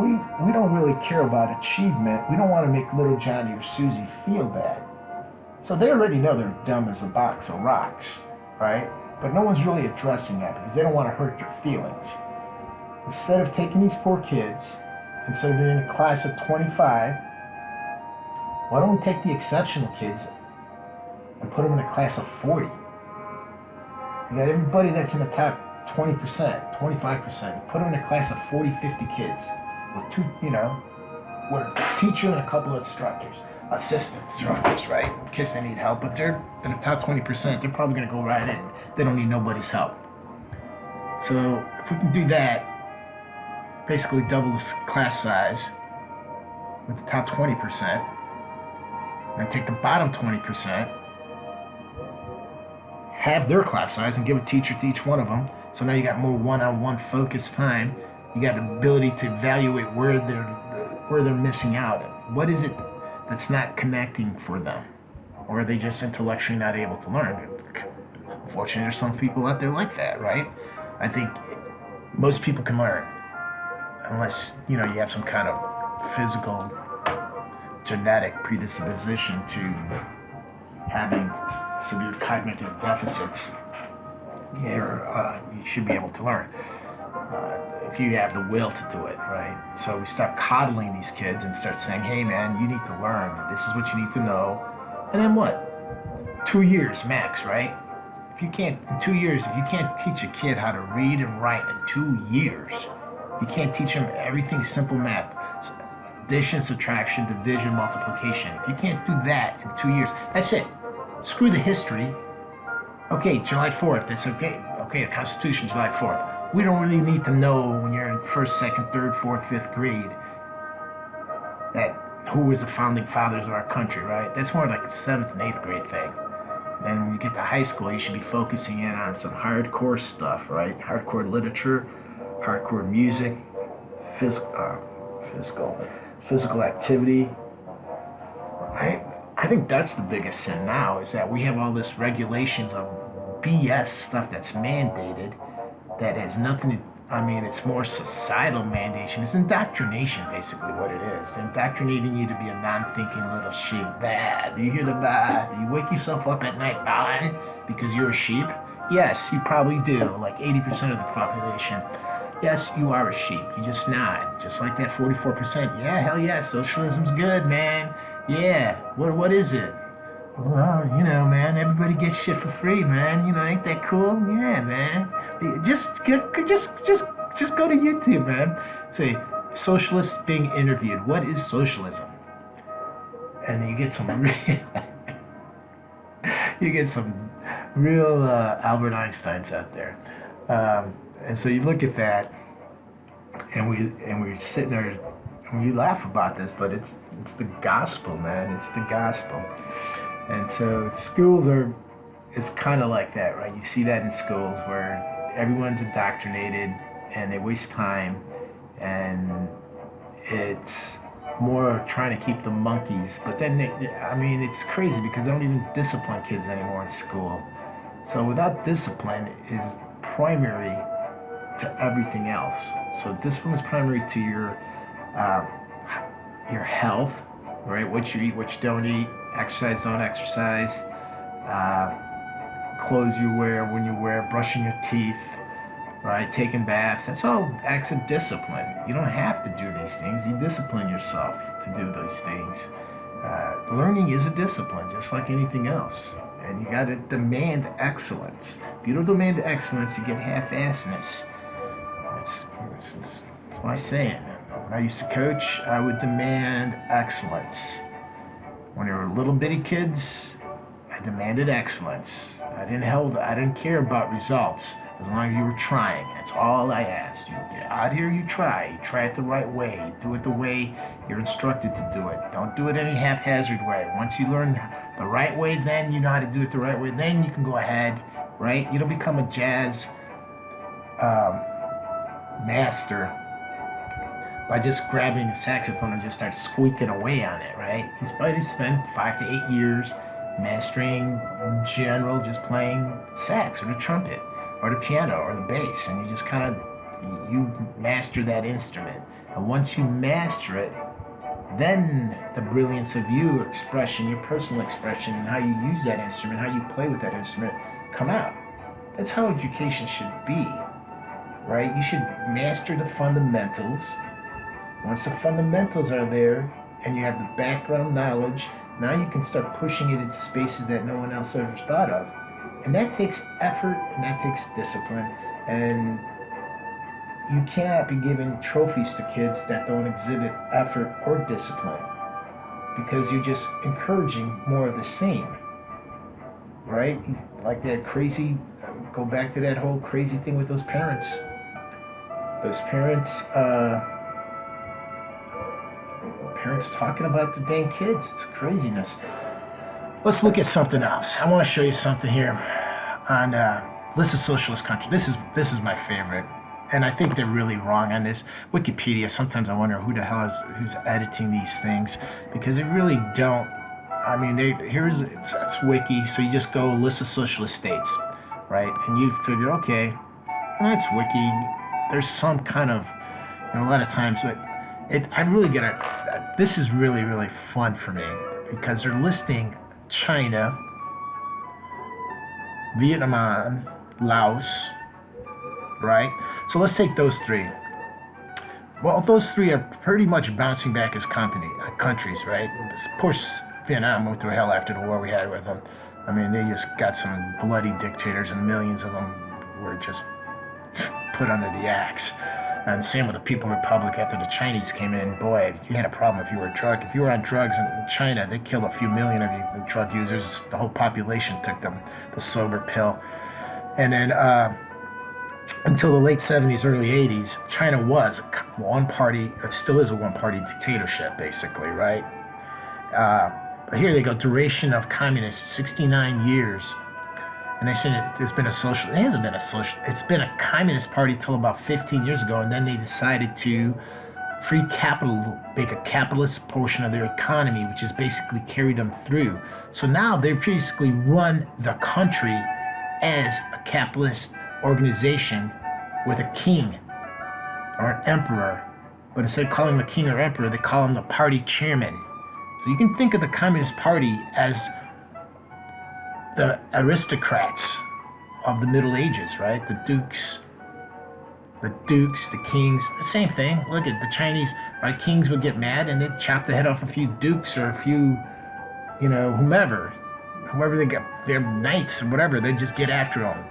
We don't really care about achievement. We don't want to make little Johnny or Susie feel bad. So they already know they're dumb as a box of rocks, right? But no one's really addressing that because they don't want to hurt their feelings. Instead of taking these poor kids, instead of doing a class of 25, why don't we take the exceptional kids and put them in a class of 40? You got everybody that's in the top 20%, 25%. You put them in a class of 40, 50 kids with with a teacher and a couple of instructors. Assistant instructors, right? In case they need help, but they're in the top 20%. They're probably going to go right in. They don't need nobody's help. So if we can do that, basically double the class size with the top 20%, and take the bottom 20%, halve their class size and give a teacher to each one of them. So now you got more one-on-one focused time. You got the ability to evaluate where they're missing out. What is it that's not connecting for them? Or are they just intellectually not able to learn? Unfortunately, there's some people out there like that, right? I think most people can learn, unless you have some kind of physical, genetic predisposition to having severe cognitive deficits. You should be able to learn if you have the will to do it, right? So we start coddling these kids and start saying, hey man, you need to learn. This is what you need to know. And then what? 2 years max, right? In 2 years, if you can't teach a kid how to read and write in 2 years, you can't teach them everything simple math. Addition, subtraction, division, multiplication. If you can't do that in 2 years, that's it. Screw the history. Okay, July 4th, it's okay. Okay, the Constitution, July 4th. We don't really need to know when you're in 1st, 2nd, 3rd, 4th, 5th grade who was the founding fathers of our country, right? That's more like a 7th and 8th grade thing. Then when you get to high school, you should be focusing in on some hardcore stuff, right? Hardcore literature, hardcore music, physical activity, right? I think that's the biggest sin now, is that we have all this regulations of BS stuff that's mandated that has nothing to, it's more societal mandation. It's indoctrination, basically, what it is. They're indoctrinating you to be a non-thinking little sheep. Bad. Do you hear the bad? Do you wake yourself up at night bad because you're a sheep? Yes, you probably do, like 80% of the population. Yes, you are a sheep. You just nod. Just like that 44%. Yeah, hell yeah, socialism's good, man. Yeah, what is it? Well, man, everybody gets shit for free, man. Ain't that cool? Yeah, man. Just go to YouTube, man. Say, socialists being interviewed. What is socialism? And you get some real Albert Einsteins out there. And so you look at that, and we're sitting there, and we laugh about this, but it's the gospel, man. It's the gospel. And so schools it's kind of like that, right? You see that in schools where everyone's indoctrinated and they waste time, and it's more trying to keep the monkeys. But then, it's crazy because they don't even discipline kids anymore in school. So without discipline is primary to everything else. So discipline is primary to your health, right? What you eat, what you don't eat, exercise, don't exercise, clothes you wear, when you wear, brushing your teeth, right? Taking baths. That's all acts of discipline. You don't have to do these things. You discipline yourself to do those things. Learning is a discipline, just like anything else. And you got to demand excellence. If you don't demand excellence, you get half-assedness. That's my saying. When I used to coach, I would demand excellence. When they were little bitty kids, I demanded excellence. I didn't care about results as long as you were trying. That's all I asked. You get out here, you try. You try it the right way. You do it the way you're instructed to do it. Don't do it any haphazard way. Once you learn the right way, then you know how to do it the right way. Then you can go ahead, right? You don't become a jazz master by just grabbing a saxophone and just start squeaking away on it, right? He's probably spent 5 to 8 years mastering general, just playing sax or the trumpet or the piano or the bass, and you just you master that instrument. And once you master it, then the brilliance of your expression, your personal expression, and how you use that instrument, how you play with that instrument, come out. That's how education should be, right? You should master the fundamentals. Once the fundamentals are there and you have the background knowledge, now you can start pushing it into spaces that no one else ever thought of. And that takes effort, and that takes discipline. And you cannot be giving trophies to kids that don't exhibit effort or discipline, because you're just encouraging more of the same, right? Like that crazy, go back to that whole crazy thing with those parents. Parents talking about the dang kids. It's craziness. Let's look at something else. I want to show you something here. on list of socialist countries. This is my favorite, and I think they're really wrong on this. Wikipedia. Sometimes I wonder who the hell who's editing these things, because they really don't. I mean, it's wiki, so you just go list of socialist states, right? And you figure, okay, well, that's wiki. There's some kind of, a lot of times, I really get it. This is really, really fun for me, because they're listing China, Vietnam, Laos, right? So let's take those three. Well, those three are pretty much bouncing back as countries, right? Of course, Vietnam went through hell after the war we had with them. I mean, they just got some bloody dictators, and millions of them were just put under the axe. And same with the People Republic after the Chinese came in. Boy, you had a problem if you were if you were on drugs in China, they killed a few million of you drug users. The whole population took the sober pill. And then until the late 70s, early 80s, China was one party, it still is a one-party dictatorship, basically, right? But here they go, duration of communists, 69 years. And they said there's been a social, it hasn't been a social, it's been a communist party till about 15 years ago, and then they decided to free capital, make a capitalist portion of their economy, which has basically carried them through. So now they basically run the country as a capitalist organization with a king or an emperor. But instead of calling him a king or emperor, they call him the party chairman. So you can think of the Communist Party as the aristocrats of the Middle Ages, right? The dukes, the kings, the same thing. Look at the Chinese, right? Kings would get mad and they'd chop the head off a few dukes or a few, whomever they got, their knights or whatever, they'd just get after them.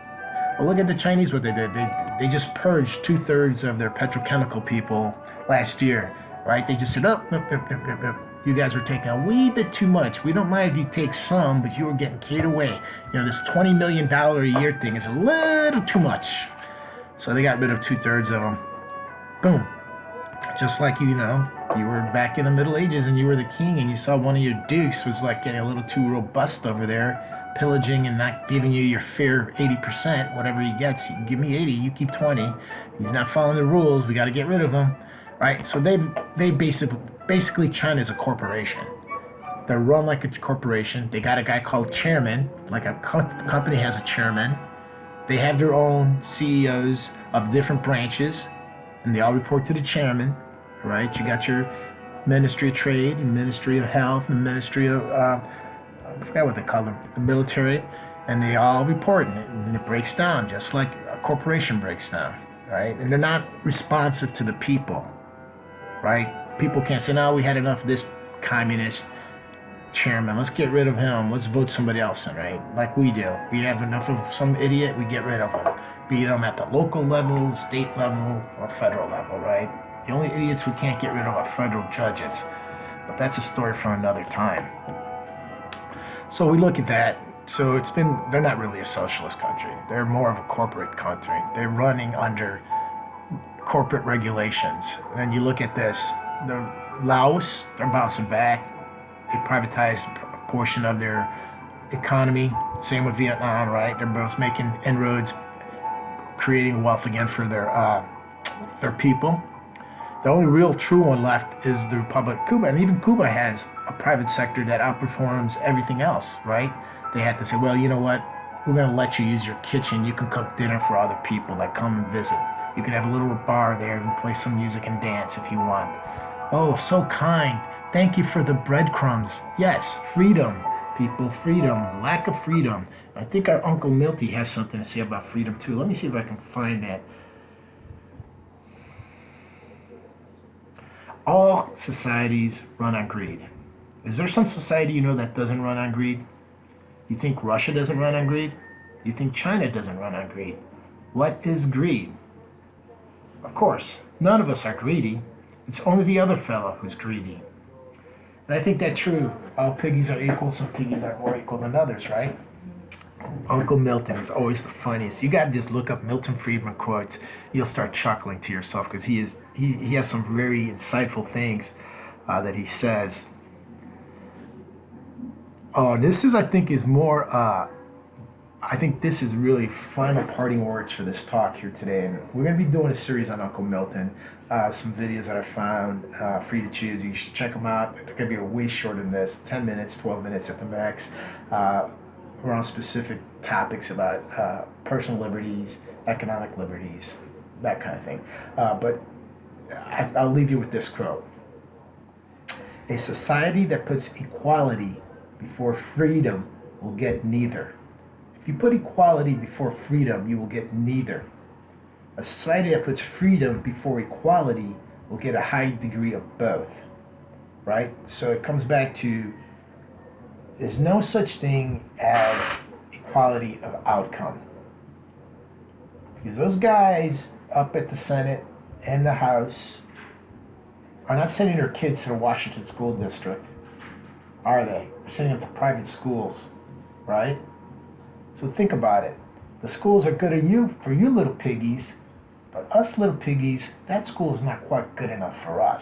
Well, look at the Chinese, what they did. They just purged 2/3 of their petrochemical people last year, right? They just said, you guys were taking a wee bit too much. We don't mind if you take some, but you were getting carried away. This $20 million a year thing is a little too much. So they got rid of 2/3 of them. Boom. Just like, you were back in the Middle Ages and you were the king and you saw one of your dukes was like getting a little too robust over there, pillaging and not giving you your fair 80%, whatever he gets. You can give me 80, you keep 20. He's not following the rules. We got to get rid of him. Right? So they basically China's a corporation. They're run like a corporation. They got a guy called chairman, like a company has a chairman. They have their own CEOs of different branches, and they all report to the chairman, right? You got your Ministry of Trade, and Ministry of Health, and Ministry of, I forgot what they call them, the military, and they all report, and it breaks down just like a corporation breaks down, right? And they're not responsive to the people, right? People can't say, no, we had enough of this communist chairman, let's get rid of him, let's vote somebody else in, right? Like we do. We have enough of some idiot, we get rid of him. Be them at the local level, state level, or federal level, right? The only idiots we can't get rid of are federal judges. But that's a story for another time. So we look at that. So they're not really a socialist country. They're more of a corporate country. They're running under corporate regulations. And you look at this, the Laos, they're bouncing back. They privatized a portion of their economy. Same with Vietnam, right? They're both making inroads, creating wealth again for their people. The only real true one left is the Republic of Cuba, and even Cuba has a private sector that outperforms everything else, right? They had to say, well, you know what? We're going to let you use your kitchen. You can cook dinner for other people that come and visit. You can have a little bar there and play some music and dance if you want. Oh, so kind. Thank you for the breadcrumbs. Yes, freedom, people, freedom, lack of freedom. I think our Uncle Milty has something to say about freedom too. Let me see if I can find that. All societies run on greed. Is there some society that doesn't run on greed? You think Russia doesn't run on greed? You think China doesn't run on greed? What is greed? Of course, none of us are greedy. It's only the other fellow who's greedy. And I think that's true. All piggies are equal. Some piggies are more equal than others, right? Uncle Milton is always the funniest. You got to just look up Milton Friedman quotes. You'll start chuckling to yourself because he has some very insightful things that he says. Oh, this is, I think, is more I think this is really final parting words for this talk here today. And we're going to be doing a series on Uncle Milton, some videos that I found free to choose. You should check them out. They're going to be way shorter than this, 10 minutes, 12 minutes at the max, around specific topics about personal liberties, economic liberties, that kind of thing. But I'll leave you with this quote. A society that puts equality before freedom will get neither. If you put equality before freedom, you will get neither. A society that puts freedom before equality will get a high degree of both. Right? So it comes back to there's no such thing as equality of outcome. Because those guys up at the Senate and the House are not sending their kids to the Washington School District, are they? They're sending them to private schools, right? So think about it. The schools are good for you little piggies, but us little piggies, that school is not quite good enough for us.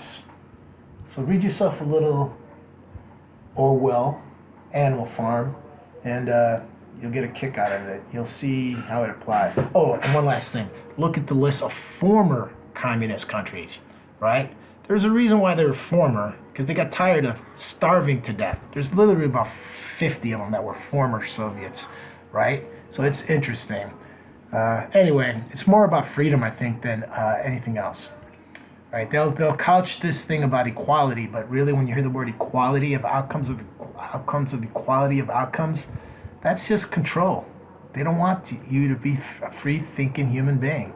So read yourself a little Orwell, Animal Farm, and you'll get a kick out of it. You'll see how it applies. Oh, and one last thing. Look at the list of former communist countries, right? There's a reason why they were former, because they got tired of starving to death. There's literally about 50 of them that were former Soviets, right? So it's interesting. Anyway, it's more about freedom, I think, than anything else. Right? They'll couch this thing about equality, but really, when you hear the word equality of outcomes of equality of outcomes, that's just control. They don't want you to be a free-thinking human being.